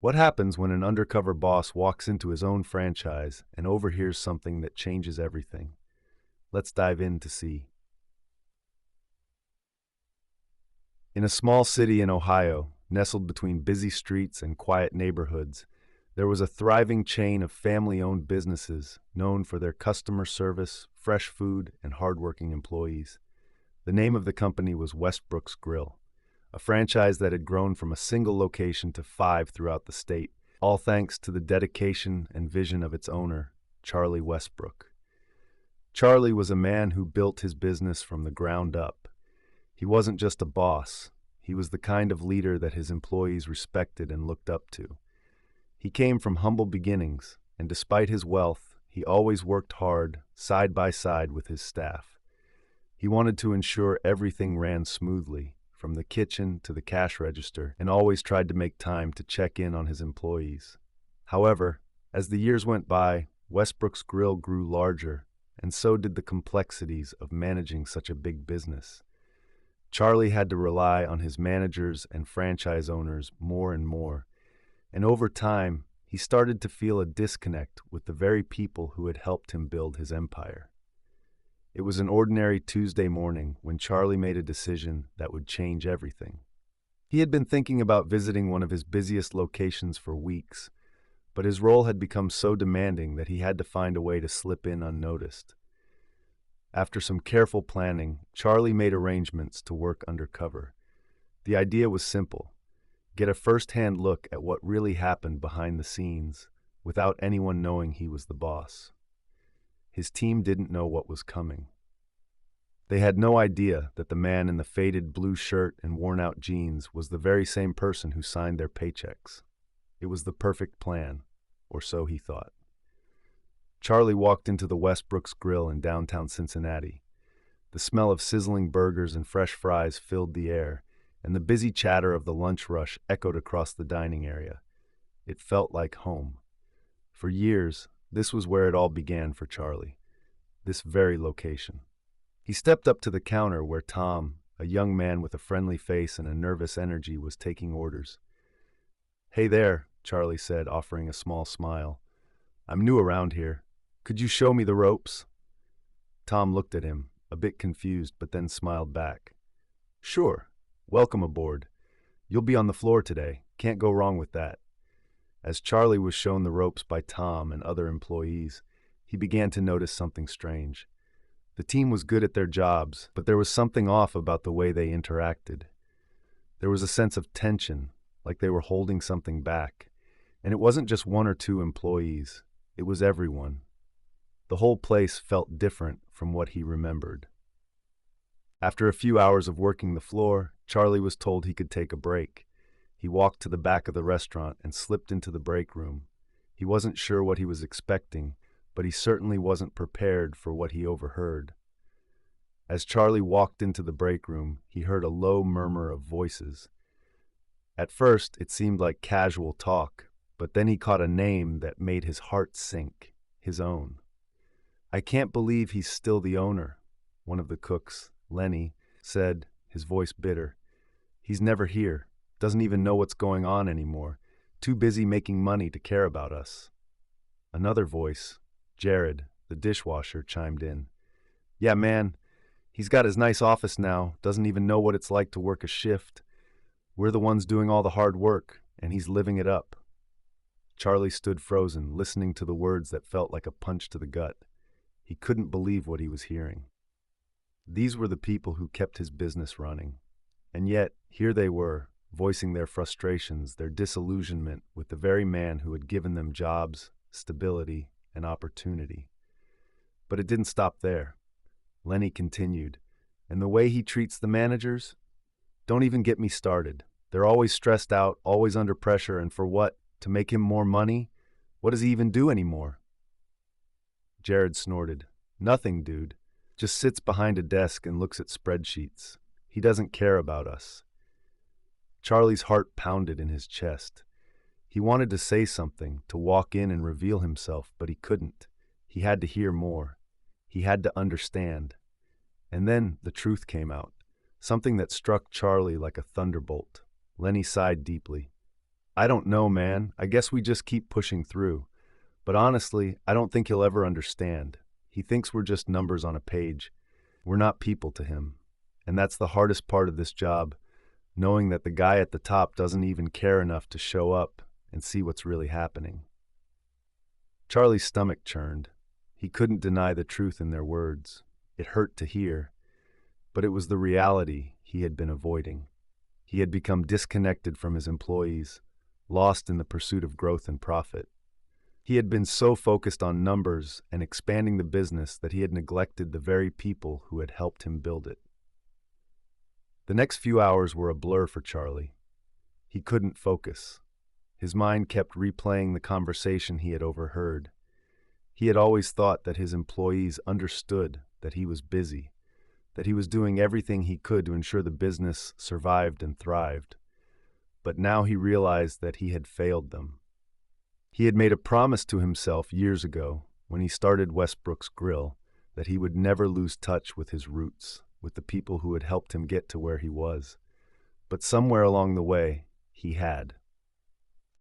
What happens when an undercover boss walks into his own franchise and overhears something that changes everything? Let's dive in to see. In a small city in Ohio, nestled between busy streets and quiet neighborhoods, there was a thriving chain of family-owned businesses known for their customer service, fresh food, and hardworking employees. The name of the company was Westbrook's Grill, a franchise that had grown from a single location to 5 throughout the state, all thanks to the dedication and vision of its owner, Charlie Westbrook. Charlie was a man who built his business from the ground up. He wasn't just a boss, he was the kind of leader that his employees respected and looked up to. He came from humble beginnings, and despite his wealth, he always worked hard, side by side with his staff. He wanted to ensure everything ran smoothly, from the kitchen to the cash register, and always tried to make time to check in on his employees. However, as the years went by, Westbrook's Grill grew larger, and so did the complexities of managing such a big business. Charlie had to rely on his managers and franchise owners more and more, and over time, he started to feel a disconnect with the very people who had helped him build his empire. It was an ordinary Tuesday morning when Charlie made a decision that would change everything. He had been thinking about visiting one of his busiest locations for weeks, but his role had become so demanding that he had to find a way to slip in unnoticed. After some careful planning, Charlie made arrangements to work undercover. The idea was simple: get a first-hand look at what really happened behind the scenes without anyone knowing he was the boss. His team didn't know what was coming. They had no idea that the man in the faded blue shirt and worn-out jeans was the very same person who signed their paychecks. It was the perfect plan, or so he thought. Charlie walked into the Westbrook's Grill in downtown Cincinnati. The smell of sizzling burgers and fresh fries filled the air, and the busy chatter of the lunch rush echoed across the dining area. It felt like home. For years, this was where it all began for Charlie, this very location. He stepped up to the counter where Tom, a young man with a friendly face and a nervous energy, was taking orders. "Hey there," Charlie said, offering a small smile. "I'm new around here. Could you show me the ropes?" Tom looked at him, a bit confused, but then smiled back. "Sure. Welcome aboard. You'll be on the floor today. Can't go wrong with that." As Charlie was shown the ropes by Tom and other employees, he began to notice something strange. The team was good at their jobs, but there was something off about the way they interacted. There was a sense of tension, like they were holding something back. And it wasn't just one or two employees, it was everyone. The whole place felt different from what he remembered. After a few hours of working the floor, Charlie was told he could take a break. He walked to the back of the restaurant and slipped into the break room. He wasn't sure what he was expecting, but he certainly wasn't prepared for what he overheard. As Charlie walked into the break room, he heard a low murmur of voices. At first, it seemed like casual talk, but then he caught a name that made his heart sink, his own. "I can't believe he's still the owner," one of the cooks, Lenny, said, his voice bitter. "He's never here, doesn't even know what's going on anymore, too busy making money to care about us." Another voice, Jared, the dishwasher, chimed in. "Yeah, man, he's got his nice office now, doesn't even know what it's like to work a shift. We're the ones doing all the hard work, and he's living it up." Charlie stood frozen, listening to the words that felt like a punch to the gut. He couldn't believe what he was hearing. These were the people who kept his business running. And yet, here they were, voicing their frustrations, their disillusionment with the very man who had given them jobs, stability, and opportunity. But it didn't stop there. Lenny continued, "And the way he treats the managers? Don't even get me started. They're always stressed out, always under pressure, and for what? To make him more money? What does he even do anymore?" Jared snorted. "Nothing, dude. Just sits behind a desk and looks at spreadsheets. He doesn't care about us." Charlie's heart pounded in his chest. He wanted to say something, to walk in and reveal himself, but he couldn't. He had to hear more. He had to understand. And then the truth came out, something that struck Charlie like a thunderbolt. Lenny sighed deeply. I don't know, man. I guess we just keep pushing through. But honestly, I don't think he'll ever understand. He thinks we're just numbers on a page. We're not people to him. And that's the hardest part of this job, knowing that the guy at the top doesn't even care enough to show up and see what's really happening. Charlie's stomach churned. He couldn't deny the truth in their words. It hurt to hear, but it was the reality he had been avoiding. He had become disconnected from his employees, lost in the pursuit of growth and profit. He had been so focused on numbers and expanding the business that he had neglected the very people who had helped him build it. The next few hours were a blur for Charlie. He couldn't focus. His mind kept replaying the conversation he had overheard. He had always thought that his employees understood that he was busy, that he was doing everything he could to ensure the business survived and thrived. But now he realized that he had failed them. He had made a promise to himself years ago, when he started Westbrook's Grill, that he would never lose touch with his roots, with the people who had helped him get to where he was. But somewhere along the way, he had.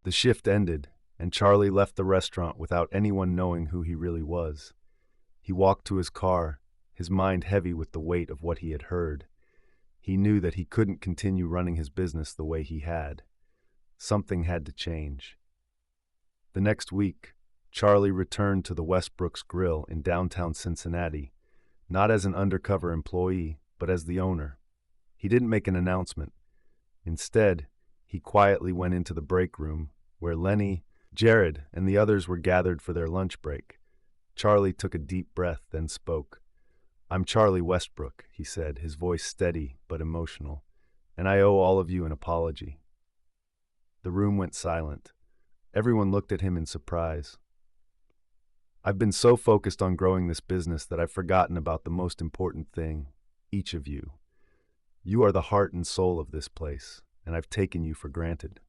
The shift ended, and Charlie left the restaurant without anyone knowing who he really was. He walked to his car, his mind heavy with the weight of what he had heard. He knew that he couldn't continue running his business the way he had. Something had to change. The next week, Charlie returned to the Westbrook's Grill in downtown Cincinnati, not as an undercover employee, but as the owner. He didn't make an announcement. Instead, he quietly went into the break room, where Lenny, Jared, and the others were gathered for their lunch break. Charlie took a deep breath, then spoke. "I'm Charlie Westbrook," he said, his voice steady but emotional, "and I owe all of you an apology." The room went silent. Everyone looked at him in surprise. "I've been so focused on growing this business that I've forgotten about the most important thing, each of you. You are the heart and soul of this place, and I've taken you for granted."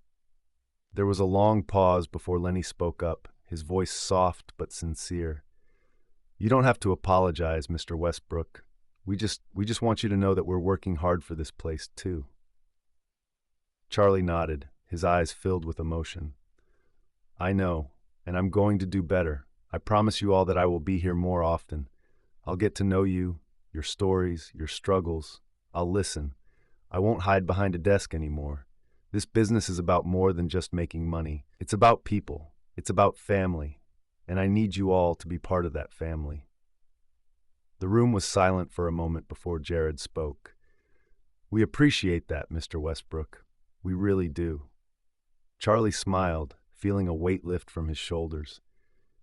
There was a long pause before Lenny spoke up, his voice soft but sincere. "You don't have to apologize, Mr. Westbrook. We just want you to know that we're working hard for this place, too." Charlie nodded, his eyes filled with emotion. "I know, and I'm going to do better. I promise you all that I will be here more often. I'll get to know you, your stories, your struggles. I'll listen. I won't hide behind a desk anymore. This business is about more than just making money. It's about people. It's about family. And I need you all to be part of that family." The room was silent for a moment before Jared spoke. "We appreciate that, Mr. Westbrook. We really do." Charlie smiled, feeling a weight lift from his shoulders.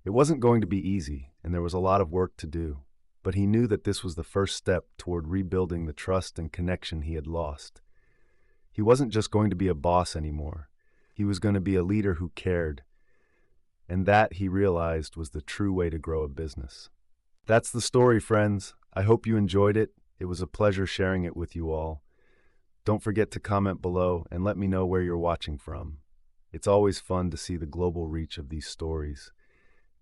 It wasn't going to be easy, and there was a lot of work to do, but he knew that this was the first step toward rebuilding the trust and connection he had lost. He wasn't just going to be a boss anymore. He was going to be a leader who cared, and that, he realized, was the true way to grow a business. That's the story, friends. I hope you enjoyed it. It was a pleasure sharing it with you all. Don't forget to comment below and let me know where you're watching from. It's always fun to see the global reach of these stories.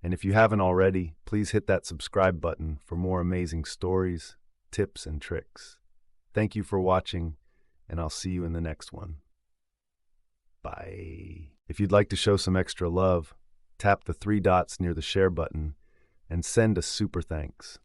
And if you haven't already, please hit that subscribe button for more amazing stories, tips, and tricks. Thank you for watching, and I'll see you in the next one. Bye. If you'd like to show some extra love, tap the 3 dots near the share button and send a super thanks.